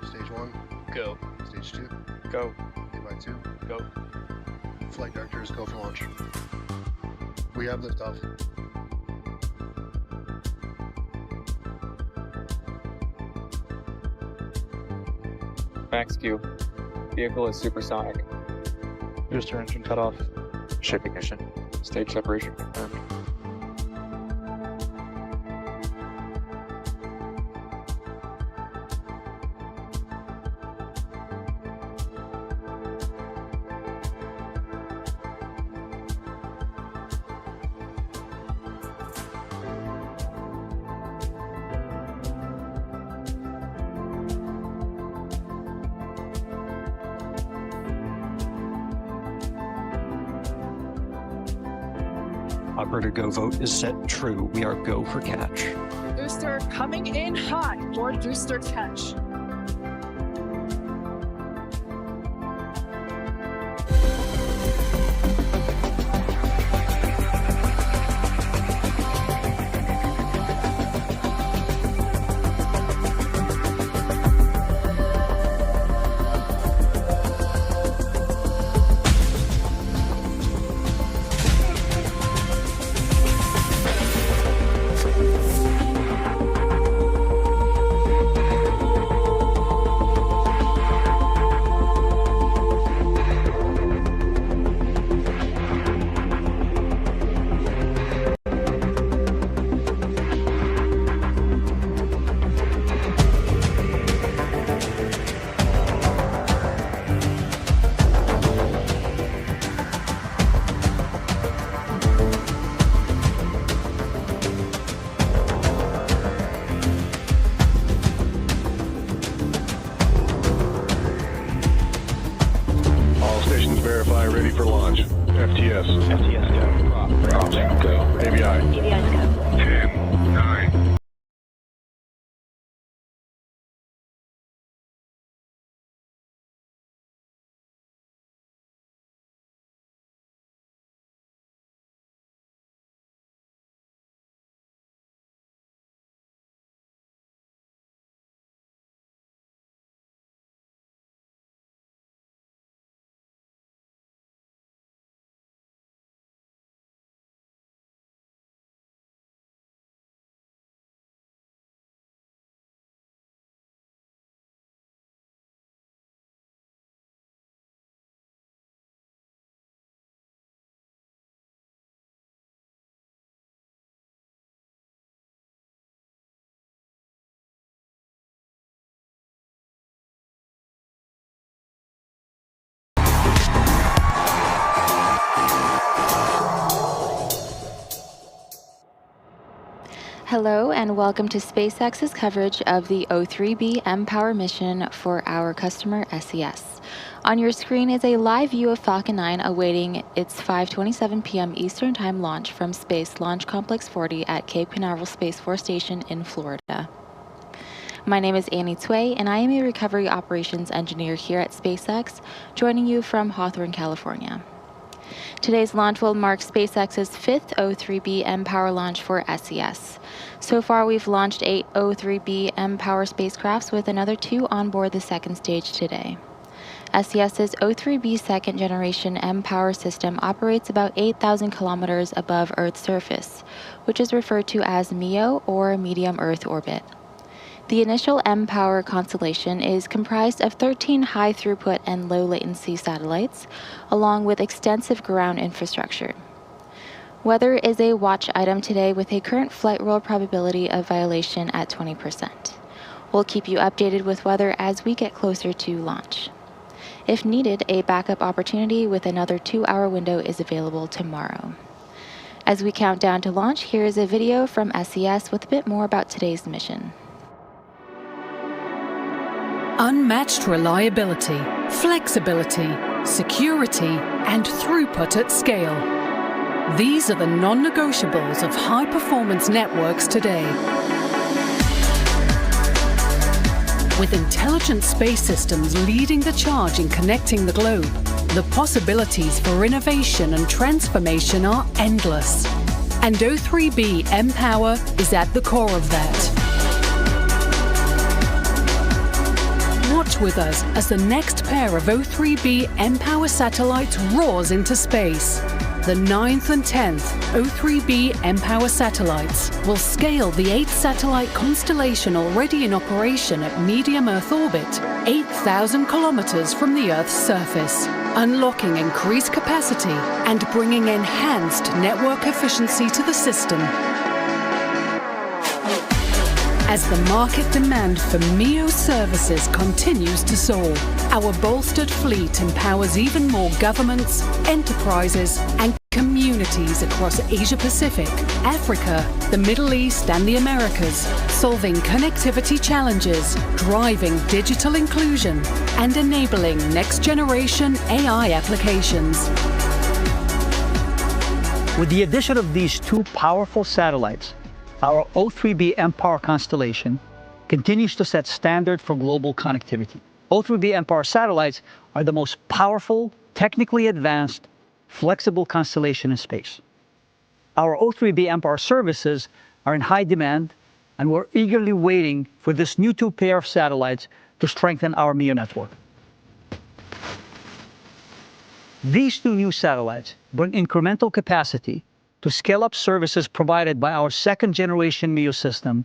Stage 1. Go. Stage 2. Go. A by 2. Go. Flight directors, go for launch. We have liftoff. Max Q. Vehicle is supersonic. Booster engine cut off. Ship ignition. Stage separation confirmed. Operator go vote is set true. We are go for catch. Booster coming in hot for booster catch. Verify, ready for launch. FTS. FTS go. Props go. ABI. ABI's go. 10, 9. Hello and welcome to SpaceX's coverage of the O3b mPOWER mission for our customer SES. On your screen is a live view of Falcon 9 awaiting its 5:27 p.m. Eastern Time launch from Space Launch Complex 40 at Cape Canaveral Space Force Station in Florida. My name is Annie Tway and I am a recovery operations engineer here at SpaceX, joining you from Hawthorne, California. Today's launch will mark SpaceX's 5th O3b mPOWER launch for SES. So far, we've launched 8 O3b mPOWER spacecrafts with another 2 on board the second stage today. SES's O3b second generation mPOWER system operates about 8,000 kilometers above Earth's surface, which is referred to as MEO or medium Earth orbit. The initial mPOWER constellation is comprised of 13 high-throughput and low-latency satellites, along with extensive ground infrastructure. Weather is a watch item today with a current flight rule probability of violation at 20%. We'll keep you updated with weather as we get closer to launch. If needed, a backup opportunity with another 2-hour window is available tomorrow. As we count down to launch, here is a video from SES with a bit more about today's mission. Unmatched reliability, flexibility, security, and throughput at scale. These are the non-negotiables of high-performance networks today. With intelligent space systems leading the charge in connecting the globe, the possibilities for innovation and transformation are endless. And O3b mPOWER is at the core of that. Watch with us as the next pair of O3b mPOWER satellites roars into space. The 9th and 10th O3b mPOWER satellites will scale the 8th satellite constellation already in operation at medium Earth orbit, 8,000 kilometers from the Earth's surface, unlocking increased capacity and bringing enhanced network efficiency to the system. As the market demand for MEO services continues to soar, our bolstered fleet empowers even more governments, enterprises, and communities across Asia-Pacific, Africa, the Middle East, and the Americas, solving connectivity challenges, driving digital inclusion, and enabling next-generation AI applications. With the addition of these two powerful satellites, our O3b mPOWER constellation continues to set standard for global connectivity. O3b mPOWER satellites are the most powerful, technically advanced, flexible constellation in space. Our O3b mPOWER services are in high demand, and we're eagerly waiting for this new two pair of satellites to strengthen our MEO network. These two new satellites bring incremental capacity to scale up services provided by our second-generation MEO system,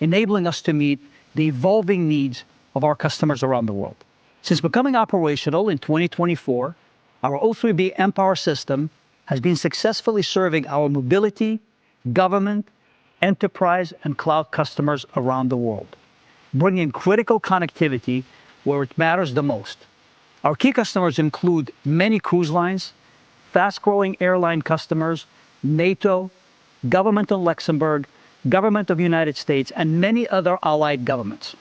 enabling us to meet the evolving needs of our customers around the world. Since becoming operational in 2024, our O3b mPOWER system has been successfully serving our mobility, government, enterprise, and cloud customers around the world, bringing critical connectivity where it matters the most. Our key customers include many cruise lines, fast-growing airline customers, NATO, Government of Luxembourg, Government of the United States, and many other allied governments.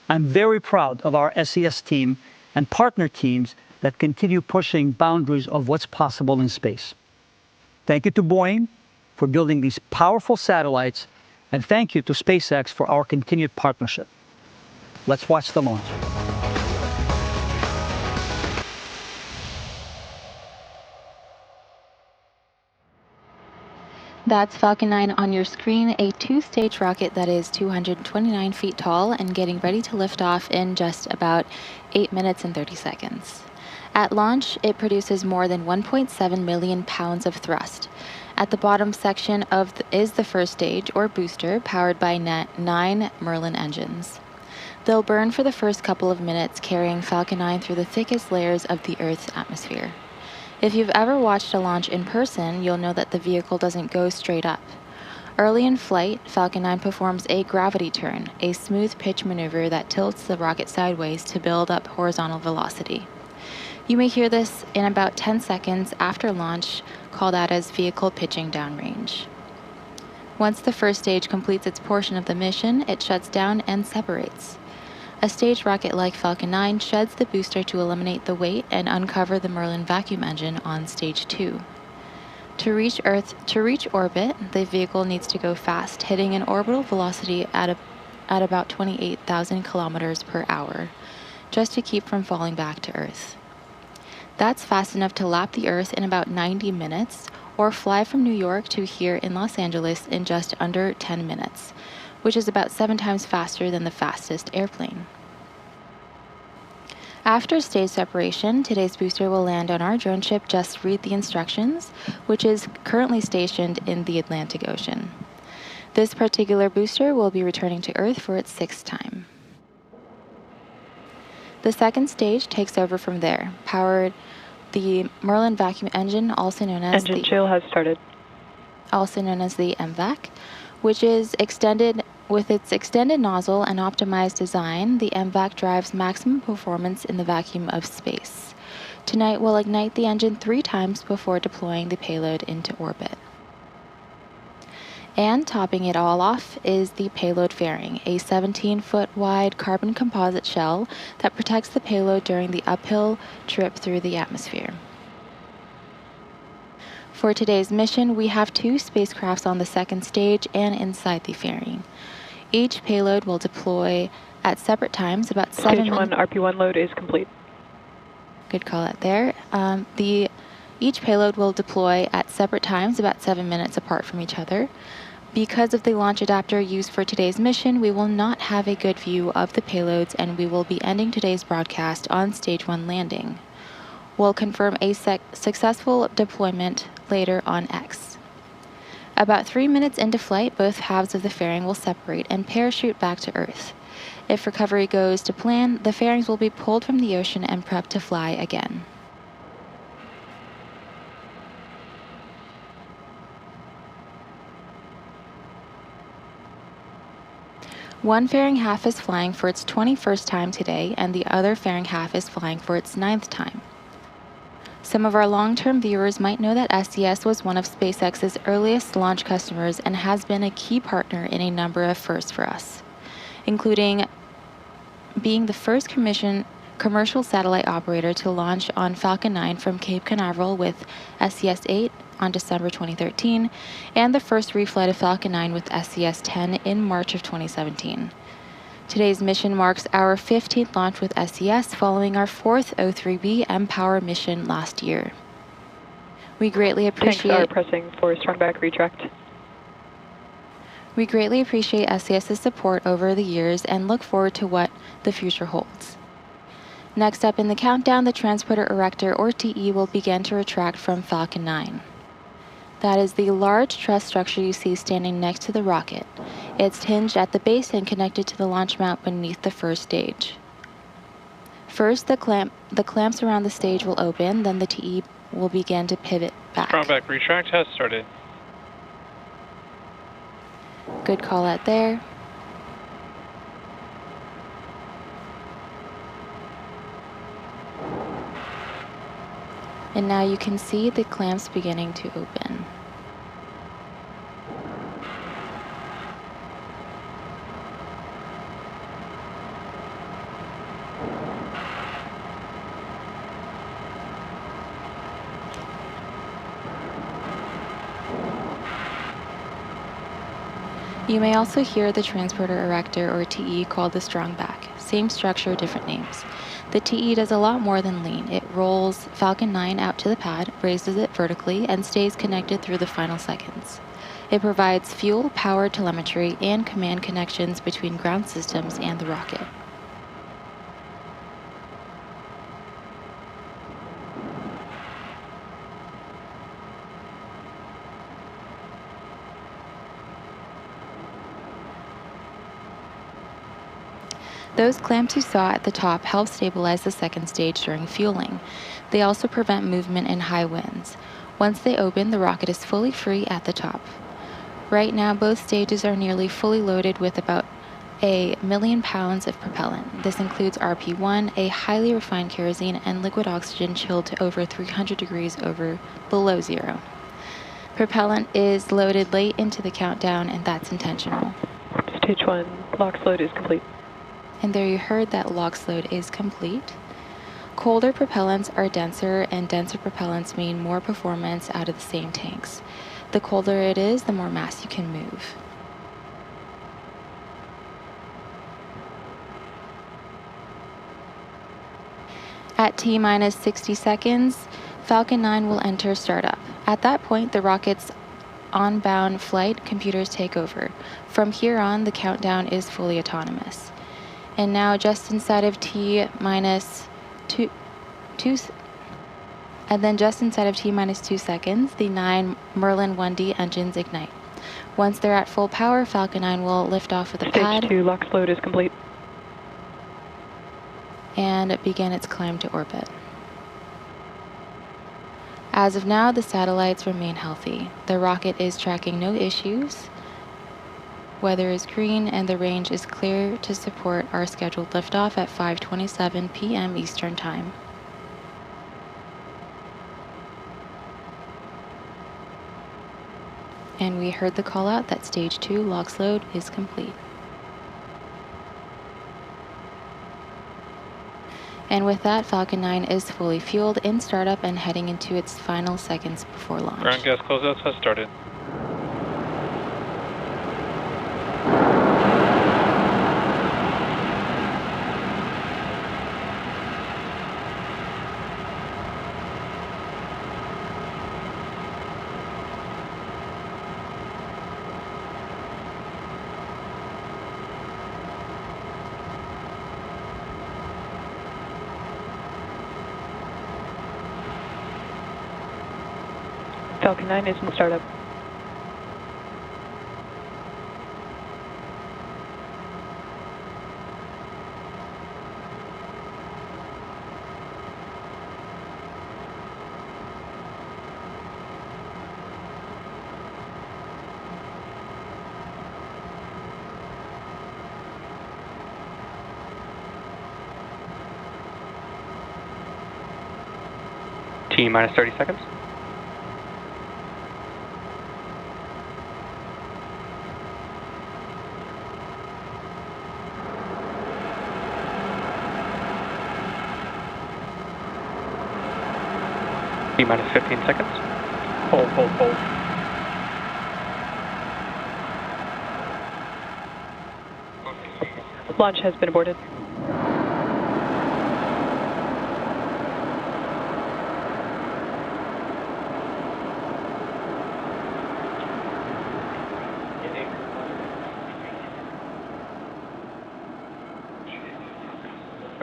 I'm very proud of our SES team and partner teams that continue pushing boundaries of what's possible in space. Thank you to Boeing for building these powerful satellites, and thank you to SpaceX for our continued partnership. Let's watch the launch. That's Falcon 9 on your screen, a two-stage rocket that is 229 feet tall and getting ready to lift off in just about 8 minutes and 30 seconds. At launch, it produces more than 1.7 million pounds of thrust. At the bottom section is the first stage, or booster, powered by 9 Merlin engines. They'll burn for the first couple of minutes, carrying Falcon 9 through the thickest layers of the Earth's atmosphere. If you've ever watched a launch in person, you'll know that the vehicle doesn't go straight up. Early in flight, Falcon 9 performs a gravity turn, a smooth pitch maneuver that tilts the rocket sideways to build up horizontal velocity. You may hear this in about 10 seconds after launch, called out as vehicle pitching downrange. Once the first stage completes its portion of the mission, it shuts down and separates. A staged rocket like Falcon 9 sheds the booster to eliminate the weight and uncover the Merlin vacuum engine on stage 2. To reach orbit, the vehicle needs to go fast, hitting an orbital velocity at about 28,000 kilometers per hour, just to keep from falling back to Earth. That's fast enough to lap the Earth in about 90 minutes, or fly from New York to here in Los Angeles in just under 10 minutes, which is about 7 times faster than the fastest airplane. After stage separation, today's booster will land on our drone ship Just Read the Instructions, which is currently stationed in the Atlantic Ocean. This particular booster will be returning to Earth for its 6th time. The second stage takes over from there, powered the Merlin vacuum engine, also known as Engine chill has started. Also known as the MVAC, which is extended. With its extended nozzle and optimized design, the MVAC drives maximum performance in the vacuum of space. Tonight, we'll ignite the engine 3 times before deploying the payload into orbit. And topping it all off is the payload fairing, a 17-foot wide carbon composite shell that protects the payload during the uphill trip through the atmosphere. For today's mission, we have 2 spacecrafts on the second stage and inside the fairing. Each payload will deploy at separate times about 7 minutes. Stage 1 RP1 load is complete. Good call out there. Each payload will deploy at separate times about 7 minutes apart from each other. Because of the launch adapter used for today's mission, we will not have a good view of the payloads, and we will be ending today's broadcast on Stage 1 landing. We'll confirm a successful deployment later on X. About 3 minutes into flight, both halves of the fairing will separate and parachute back to Earth. If recovery goes to plan, the fairings will be pulled from the ocean and prepped to fly again. One fairing half is flying for its 21st time today, and the other fairing half is flying for its 9th time. Some of our long-term viewers might know that SES was one of SpaceX's earliest launch customers and has been a key partner in a number of firsts for us, including being the first commercial satellite operator to launch on Falcon 9 from Cape Canaveral with SES-8 on December 2013, and the first reflight of Falcon 9 with SES-10 in March of 2017. Today's mission marks our 15th launch with SES following our 4th O3b mPOWER mission last year. We greatly appreciate... Tanks are pressing for strong back retract. We greatly appreciate SES's support over the years and look forward to what the future holds. Next up in the countdown, the transporter erector, or TE, will begin to retract from Falcon 9. That is the large truss structure you see standing next to the rocket. It's hinged at the base and connected to the launch mount beneath the first stage. First, the clamps around the stage will open, then the TE will begin to pivot back. Strong back retract has started. Good call out there. And now you can see the clamps beginning to open. You may also hear the transporter erector, or TE, called the strong back. Same structure, different names. The TE does a lot more than lean. It rolls Falcon 9 out to the pad, raises it vertically, and stays connected through the final seconds. It provides fuel, power, telemetry, and command connections between ground systems and the rocket. Those clamps you saw at the top help stabilize the second stage during fueling. They also prevent movement in high winds. Once they open, the rocket is fully free at the top. Right now, both stages are nearly fully loaded with about 1 million pounds of propellant. This includes RP-1, a highly refined kerosene, and liquid oxygen chilled to over 300 degrees below zero. Propellant is loaded late into the countdown, and that's intentional. Stage 1 LOX load is complete. And there you heard that LOX load is complete. Colder propellants are denser, and denser propellants mean more performance out of the same tanks. The colder it is, the more mass you can move. At T-minus 60 seconds, Falcon 9 will enter startup. At that point, the rocket's on-bound flight computers take over. From here on, the countdown is fully autonomous. And now, just inside of T-minus 2 seconds, the 9 Merlin 1D engines ignite. Once they're at full power, Falcon 9 will lift off with the pad. Stage 2 LOX load is complete. And begin its climb to orbit. As of now, the satellites remain healthy. The rocket is tracking no issues. Weather is green, and the range is clear to support our scheduled liftoff at 5:27 p.m. Eastern Time. And we heard the call out that Stage 2 LOX load is complete. And with that, Falcon 9 is fully fueled in startup and heading into its final seconds before launch. Ground gas closeouts has started. Falcon 9 is in startup. T minus 30 seconds. T minus 15 seconds. Hold, hold, hold. Launch has been aborted.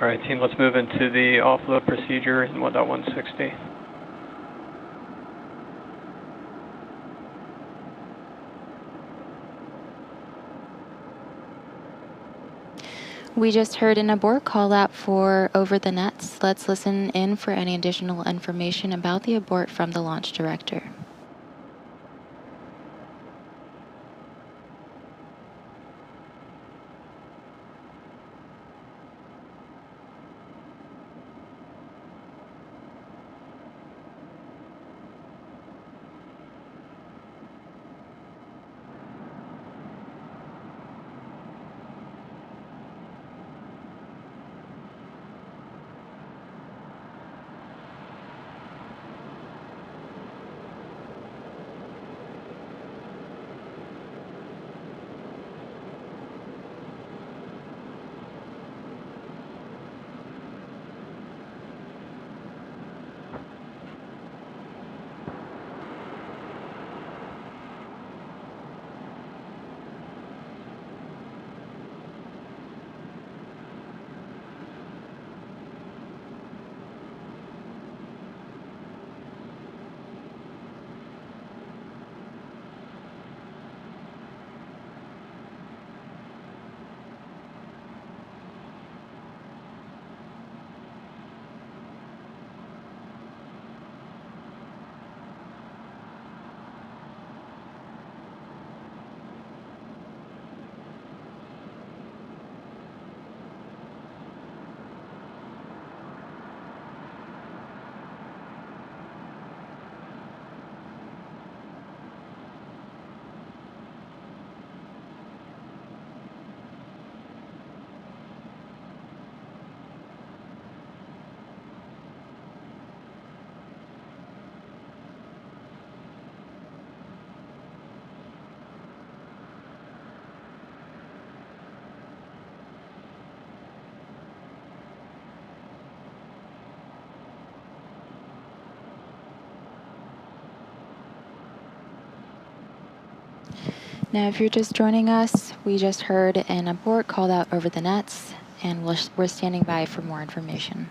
All right, team, let's move into the offload procedure in 1.160. We just heard an abort call out for over the nets. Let's listen in for any additional information about the abort from the launch director. Now, if you're just joining us, we just heard an abort called out over the nets, and we're standing by for more information.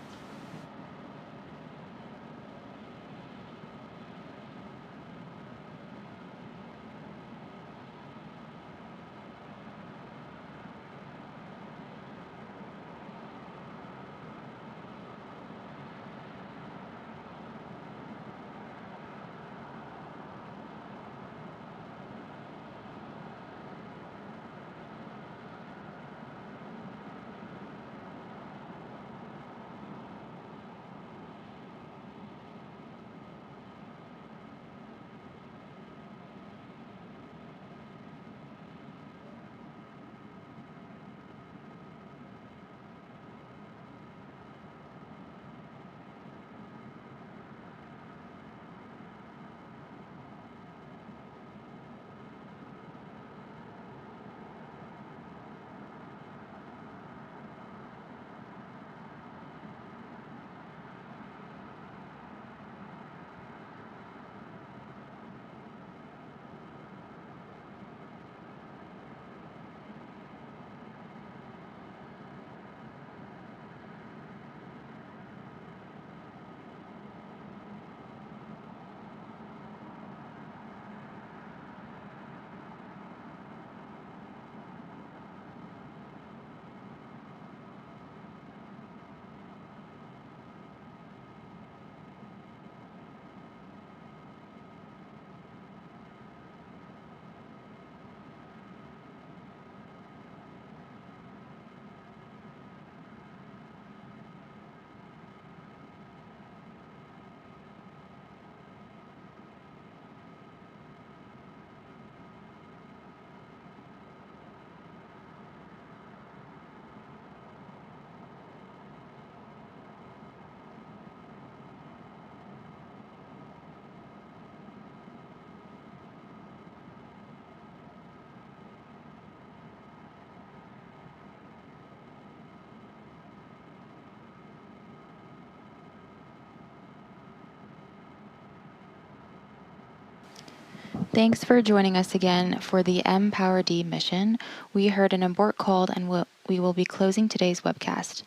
Thanks for joining us again for the mPOWER D mission. We heard an abort called and we will be closing today's webcast.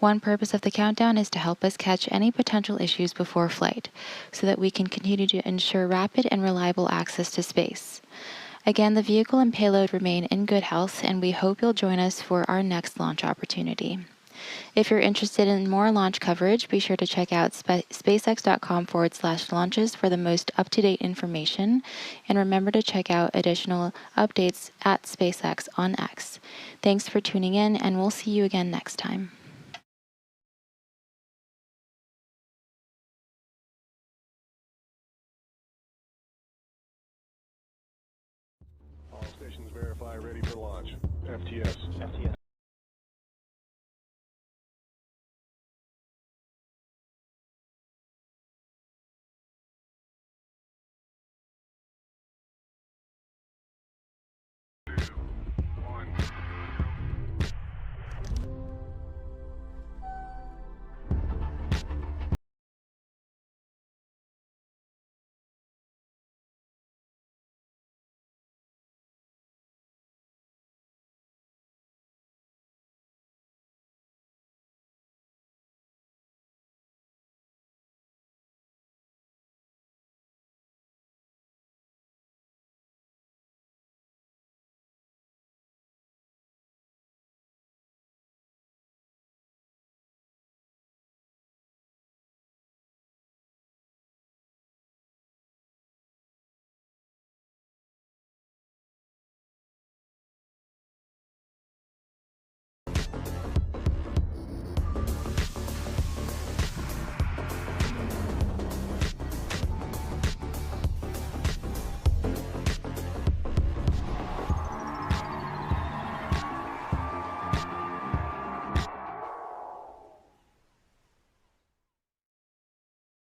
One purpose of the countdown is to help us catch any potential issues before flight, so that we can continue to ensure rapid and reliable access to space. Again, the vehicle and payload remain in good health, and we hope you'll join us for our next launch opportunity. If you're interested in more launch coverage, be sure to check out spacex.com/launches for the most up-to-date information, and remember to check out additional updates at SpaceX on X. Thanks for tuning in, and we'll see you again next time. All stations verify ready for launch. FTS. FTS.